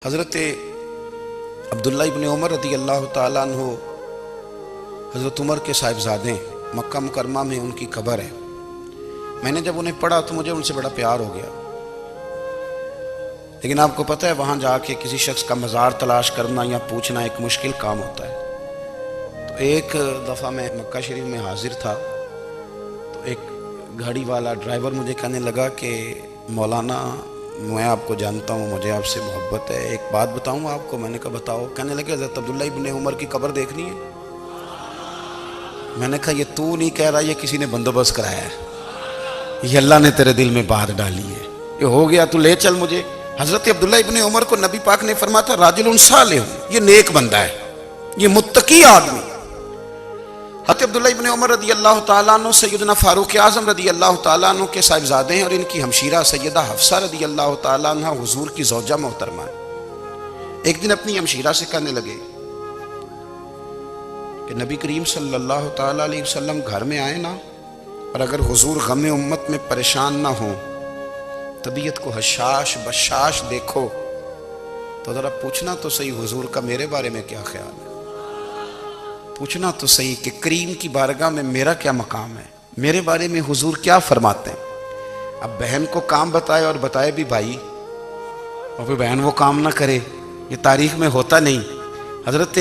حضرت عبداللہ ابن عمر رضی اللہ تعالیٰ عنہ حضرت عمر کے صاحبزادے مکہ مکرمہ میں ان کی قبر ہے۔ میں نے جب انہیں پڑھا تو مجھے ان سے بڑا پیار ہو گیا، لیکن آپ کو پتہ ہے وہاں جا کے کسی شخص کا مزار تلاش کرنا یا پوچھنا ایک مشکل کام ہوتا ہے۔ تو ایک دفعہ میں مکہ شریف میں حاضر تھا تو ایک گاڑی والا ڈرائیور مجھے کہنے لگا کہ مولانا میں آپ کو جانتا ہوں، مجھے آپ سے محبت ہے، ایک بات بتاؤں آپ کو۔ میں نے کہا بتاؤ۔ کہنے لگے حضرت عبداللہ ابن عمر کی قبر دیکھنی ہے۔ میں نے کہا یہ تو نہیں کہہ رہا، یہ کسی نے بندوبست کرایا ہے، یہ اللہ نے تیرے دل میں بات ڈالی ہے، یہ ہو گیا، تو لے چل مجھے۔ حضرت عبداللہ ابن عمر کو نبی پاک نے فرمایا تھا راجل صالح، یہ نیک بندہ ہے، یہ متقی آدمی۔ حضرت عبداللہ ابن عمر رضی اللہ تعالیٰ عنہ سیدنا فاروق اعظم رضی اللہ تعالیٰ عنہ کے صاحبزادے ہیں، اور ان کی ہمشیرہ سیدہ حفصہ رضی اللہ تعالیٰ عنہ حضور کی زوجہ محترمہ ہے۔ ایک دن اپنی ہمشیرہ سے کہنے لگے کہ نبی کریم صلی اللہ تعالیٰ علیہ وسلم گھر میں آئے نا، اور اگر حضور غم امت میں پریشان نہ ہوں، طبیعت کو حشاش بشاش دیکھو، تو ذرا پوچھنا تو صحیح حضور کا میرے بارے میں کیا خیال ہے، پوچھنا تو صحیح کہ کریم کی بارگاہ میں میرا کیا مقام ہے، میرے بارے میں حضور کیا فرماتے ہیں۔ اب بہن کو کام بتائے، اور بتائے بھی بھائی، اور پھر بہن وہ کام نہ کرے، یہ تاریخ میں ہوتا نہیں۔ حضرت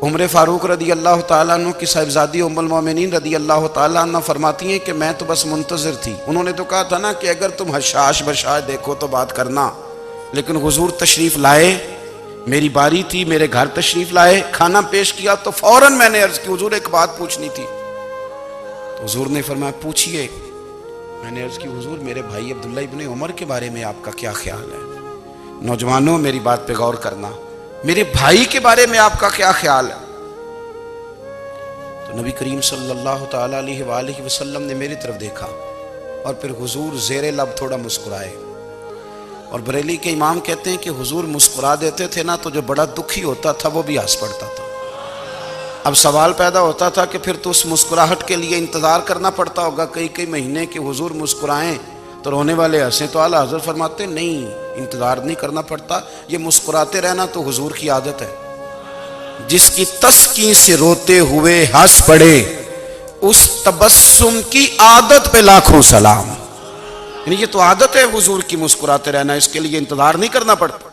عمر فاروق رضی اللہ تعالیٰ عنہ کی صاحبزادی ام المومنین رضی اللہ تعالیٰ عنہ فرماتی ہیں کہ میں تو بس منتظر تھی۔ انہوں نے تو کہا تھا نا کہ اگر تم حشاش بشاش دیکھو تو بات کرنا، لیکن حضور تشریف لائے، میری باری تھی، میرے گھر تشریف لائے، کھانا پیش کیا تو فوراً میں نے عرض کی حضور ایک بات پوچھنی تھی۔ تو حضور نے فرمایا پوچھئے۔ میں نے عرض کی حضور میرے بھائی عبداللہ ابن عمر کے بارے میں آپ کا کیا خیال ہے؟ نوجوانوں میری بات پہ غور کرنا، میرے بھائی کے بارے میں آپ کا کیا خیال ہے؟ تو نبی کریم صلی اللہ تعالیٰ علیہ وآلہ وسلم نے میری طرف دیکھا، اور پھر حضور زیر لب تھوڑا مسکرائے، اور بریلی کے امام کہتے ہیں کہ حضور مسکرا دیتے تھے نا تو جو بڑا دکھی ہوتا تھا وہ بھی ہنس پڑتا تھا۔ اب سوال پیدا ہوتا تھا کہ پھر تو اس مسکراہٹ کے لیے انتظار کرنا پڑتا ہوگا کئی مہینے کہ حضور مسکرائیں تو رونے والے ہنسیں، تو اعلیٰ حضرت فرماتے نہیں، انتظار نہیں کرنا پڑتا، یہ مسکراتے رہنا تو حضور کی عادت ہے۔ جس کی تسکین سے روتے ہوئے ہنس پڑے، اس تبسم کی عادت پہ لاکھوں سلام۔ یعنی یہ تو عادت ہے حضور کی مسکراتے رہنا، اس کے لیے انتظار نہیں کرنا پڑتا۔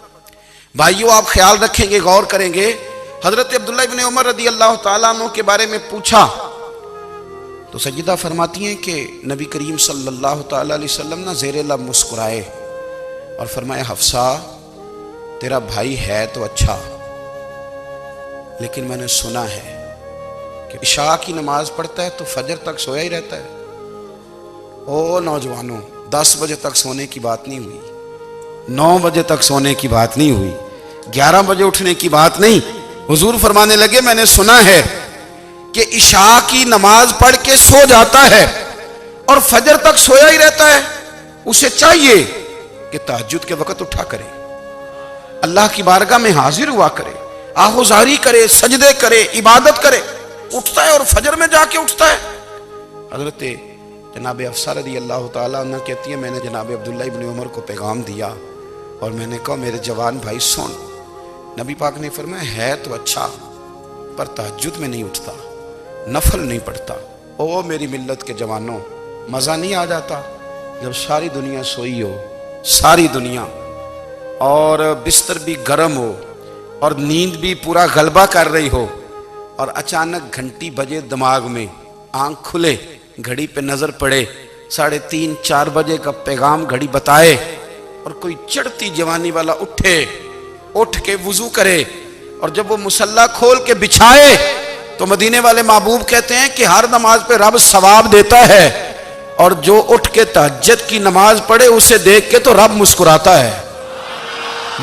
بھائیو آپ خیال رکھیں گے، غور کریں گے، حضرت عبداللہ ابن عمر رضی اللہ تعالیٰ عنہ کے بارے میں پوچھا تو سیدہ فرماتی ہیں کہ نبی کریم صلی اللہ تعالیٰ علیہ وسلم نہ زیر لب مسکرائے اور فرمایا حفصہ تیرا بھائی ہے تو اچھا، لیکن میں نے سنا ہے کہ عشاء کی نماز پڑھتا ہے تو فجر تک سویا ہی رہتا ہے۔ او نوجوانوں، 10 بجے تک سونے کی بات نہیں ہوئی، 9 بجے تک سونے کی بات نہیں ہوئی، 11 بجے اٹھنے کی بات نہیں۔ حضور فرمانے لگے میں نے سنا ہے کہ عشاء کی نماز پڑھ کے سو جاتا ہے اور فجر تک سویا ہی رہتا ہے، اسے چاہیے کہ تہجد کے وقت اٹھا کرے، اللہ کی بارگاہ میں حاضر ہوا کرے، آہوزاری کرے، سجدے کرے، عبادت کرے، اٹھتا ہے اور فجر میں جا کے اٹھتا ہے۔ حضرت جناب حفصہ رضی اللہ تعالیٰ عنہ کہتی ہے میں نے جناب عبداللہ ابن عمر کو پیغام دیا اور میں نے کہا میرے جوان بھائی سن، نبی پاک نے فرمایا ہے تو اچھا پر تہجد میں نہیں اٹھتا، نفل نہیں پڑھتا۔ او میری ملت کے جوانوں، مزہ نہیں آ جاتا جب ساری دنیا سوئی ہو، ساری دنیا، اور بستر بھی گرم ہو اور نیند بھی پورا غلبہ کر رہی ہو، اور اچانک گھنٹی بجے دماغ میں، آنکھ کھلے، گھڑی پہ نظر پڑے، 3:30 4 بجے کا پیغام گھڑی بتائے، اور کوئی چڑھتی جوانی والا اٹھ کے وضو کرے، اور جب وہ مصلی کھول کے بچھائے تو مدینے والے محبوب کہتے ہیں کہ ہر نماز پہ رب ثواب دیتا ہے، اور جو اٹھ کے تہجد کی نماز پڑھے اسے دیکھ کے تو رب مسکراتا ہے،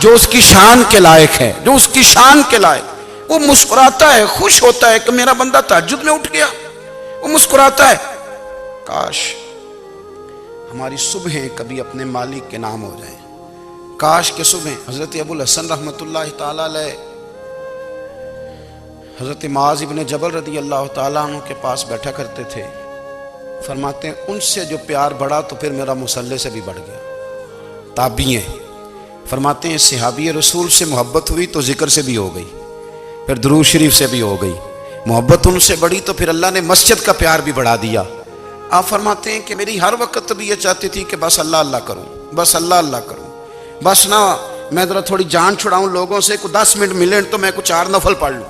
جو اس کی شان کے لائق ہے، جو اس کی شان کے لائق، وہ مسکراتا ہے، خوش ہوتا ہے کہ میرا بندہ تہجد میں اٹھ گیا، وہ مسکراتا ہے۔ کاش ہماری صبحیں کبھی اپنے مالک کے نام ہو جائیں، کاش کے صبحیں۔ حضرت ابو الحسن رحمۃ اللہ تعالیٰ علیہ حضرت معاذ ابن جبل رضی اللہ تعالیٰ عنہ کے پاس بیٹھا کرتے تھے، فرماتے ہیں ان سے جو پیار بڑھا تو پھر میرا مصلی سے بھی بڑھ گیا۔ تابعی ہیں، فرماتے ہیں صحابی رسول سے محبت ہوئی تو ذکر سے بھی ہو گئی، پھر درود شریف سے بھی ہو گئی، محبت ان سے بڑھی تو پھر اللہ نے مسجد کا پیار بھی بڑھا دیا۔ آپ فرماتے ہیں کہ میری ہر وقت بھی یہ چاہتی تھی کہ بس اللہ اللہ کروں، بس اللہ اللہ کروں، بس نہ میں ذرا تھوڑی جان چھڑاؤں لوگوں سے، کوئی 10 منٹ ملے تو میں کچھ 4 نفل پڑھ لوں،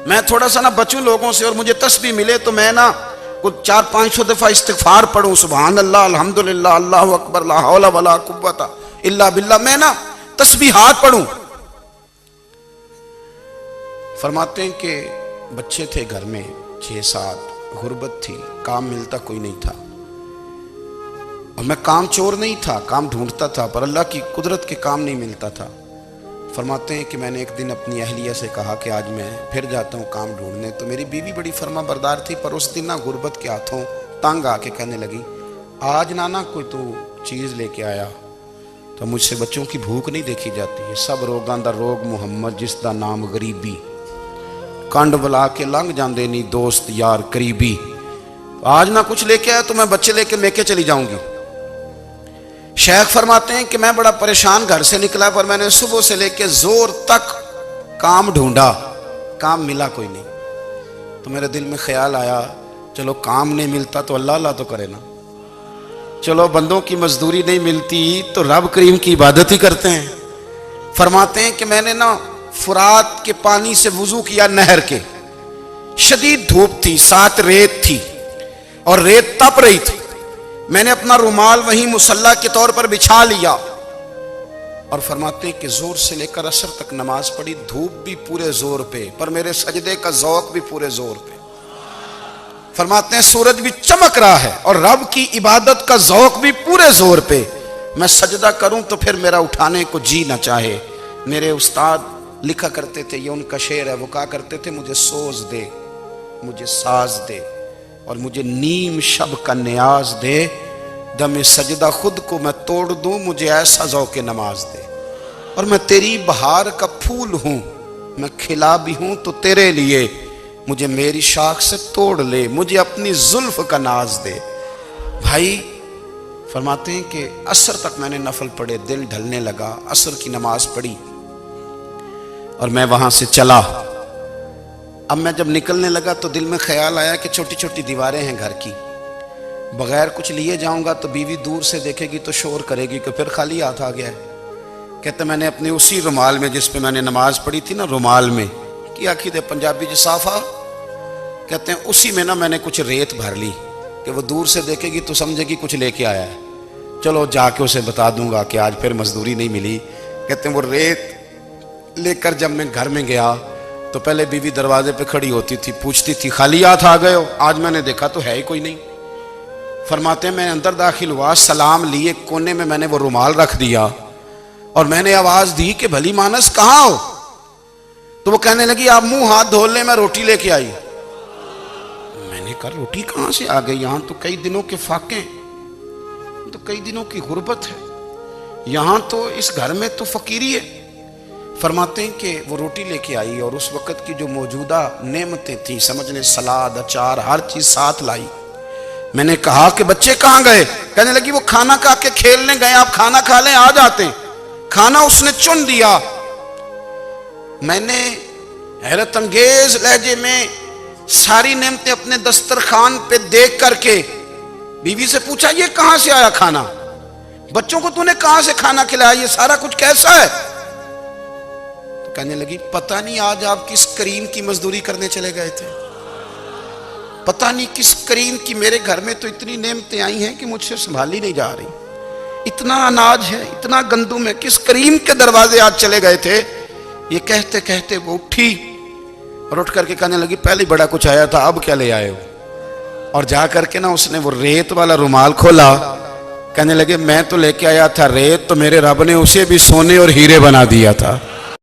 میں تھوڑا سا نہ بچوں لوگوں سے، اور مجھے تسبیح ملے تو میں نہ کچھ 400-500 دفعہ استغفار پڑھوں، سبحان اللہ، الحمدللہ، اللہ اکبر، لا حول ولا قوت الا باللہ، میں نہ تسبیحات پڑھوں۔ فرماتے ہیں کہ بچے تھے گھر میں 6-7، غربت تھی، کام ملتا کوئی نہیں تھا، اور میں کام چور نہیں تھا، کام ڈھونڈتا تھا، پر اللہ کی قدرت کے کام نہیں ملتا تھا۔ فرماتے ہیں کہ میں نے ایک دن اپنی اہلیہ سے کہا کہ آج میں پھر جاتا ہوں کام ڈھونڈنے، تو میری بیوی بڑی فرما بردار تھی، پر اس دن نہ غربت کے ہاتھوں تنگ آ کے کہنے لگی آج نانا کوئی تو چیز لے کے آیا، تو مجھ سے بچوں کی بھوک نہیں دیکھی جاتی ہے، سب روگاں دا روگ محمد جس دا نام غریبی، کنڈ بلا کے لنگ جاندے نہیں دوست یار قریبی، آج نہ کچھ لے کے آیا تو میں بچے لے کے میکے چلی جاؤں گی۔ شیخ فرماتے ہیں کہ میں بڑا پریشان گھر سے نکلا، پر میں نے صبح سے لے کے زور تک کام ڈھونڈا، کام ملا کوئی نہیں، تو میرے دل میں خیال آیا چلو کام نہیں ملتا تو اللہ اللہ تو کرے نا، چلو بندوں کی مزدوری نہیں ملتی تو رب کریم کی عبادت ہی کرتے ہیں۔ فرماتے ہیں کہ میں نے نا فرات کے پانی سے وضو کیا، نہر کے، شدید دھوپ تھی، ساتھ ریت تھی اور ریت تپ رہی تھی، میں نے اپنا رومال وہیں مصلی کے طور پر بچھا لیا، اور فرماتے ہیں کہ زور سے لے کر عصر تک نماز پڑھی، دھوپ بھی پورے زور پہ، پر میرے سجدے کا ذوق بھی پورے زور پہ۔ فرماتے ہیں سورج بھی چمک رہا ہے اور رب کی عبادت کا ذوق بھی پورے زور پہ، میں سجدہ کروں تو پھر میرا اٹھانے کو جی نہ چاہے۔ میرے استاد لکھا کرتے تھے، یہ ان کا شعر ہے، وہ کہا کرتے تھے مجھے سوز دے، مجھے ساز دے، اور مجھے نیم شب کا نیاز دے، دم سجدہ خود کو میں توڑ دوں، مجھے ایسا ذوق نماز دے، اور میں تیری بہار کا پھول ہوں، میں کھلا بھی ہوں تو تیرے لیے، مجھے میری شاخ سے توڑ لے، مجھے اپنی زلف کا ناز دے۔ بھائی فرماتے ہیں کہ عصر تک میں نے نفل پڑھے، دل ڈھلنے لگا، عصر کی نماز پڑھی اور میں وہاں سے چلا۔ اب میں جب نکلنے لگا تو دل میں خیال آیا کہ چھوٹی چھوٹی دیواریں ہیں گھر کی، بغیر کچھ لیے جاؤں گا تو بیوی دور سے دیکھے گی تو شور کرے گی کہ پھر خالی ہاتھ آ گیا ہے۔ کہتے میں نے اپنے اسی رومال میں جس پہ میں نے نماز پڑھی تھی نا، رومال میں کی عقیدہ پنجابی جسافہ کہتے ہیں، اسی میں نا میں نے کچھ ریت بھر لی کہ وہ دور سے دیکھے گی تو سمجھے گی کچھ لے کے آیا ہے، چلو جا کے اسے بتا دوں گا کہ آج پھر مزدوری نہیں ملی۔ کہتے ہیں وہ ریت لے کر جب میں گھر میں گیا تو پہلے بیوی دروازے پہ کھڑی ہوتی تھی، پوچھتی تھی خالی ہاتھ آ گئے ہو؟ آج میں نے دیکھا تو ہے ہی کوئی نہیں۔ فرماتے ہیں میں اندر داخل ہوا، سلام لیے، کونے میں نے وہ رومال رکھ دیا اور میں نے آواز دی کہ بھلی مانس کہاں ہو؟ تو وہ کہنے لگی آپ منہ ہاتھ دھو لیں، میں روٹی لے کے آئی۔ میں نے کہا روٹی کہاں سے آ گئی؟ یہاں تو کئی دنوں کے فاقے ہیں، تو کئی دنوں کی غربت ہے، یہاں تو اس گھر میں تو فقیری ہے۔ فرماتے ہیں کہ وہ روٹی لے کے آئی اور اس وقت کی جو موجودہ نعمتیں تھیں، سمجھنے سلاد، اچار، ہر چیز ساتھ لائی۔ میں نے کہا کہ بچے کہاں گئے؟ کہنے لگی وہ کھانا کھا کے کھیلنے گئے، آپ کھانا کھا لیں آ جاتے ہیں۔ کھانا اس نے چن دیا۔ میں نے حیرت انگیز لہجے میں ساری نعمتیں اپنے دسترخوان پہ دیکھ کر کے بیوی سے پوچھا یہ کہاں سے آیا کھانا؟ بچوں کو تو نے کہاں سے کھانا کھلایا؟ یہ سارا کچھ کیسا ہے؟ تو کہنے لگی پتہ نہیں آج آپ کس کریم کی مزدوری کرنے چلے گئے تھے، پتہ نہیں کس کریم کی، میرے گھر میں تو اتنی نعمتیں آئی ہیں کہ مجھ سے سنبھالی نہیں جا رہی، اتنا اناج ہے، اتنا گندم ہے، کس کریم کے دروازے آج چلے گئے تھے؟ یہ کہتے کہتے وہ اٹھی اور اٹھ کر کے کہنے لگی پہلے بڑا کچھ آیا تھا، اب کیا لے آئے ہو؟ اور جا کر کے نا اس نے وہ ریت والا رومال کھولا، کہنے لگے میں تو لے کے آیا تھا ریت، تو میرے رب نے اسے بھی سونے اور ہیرے بنا دیا تھا۔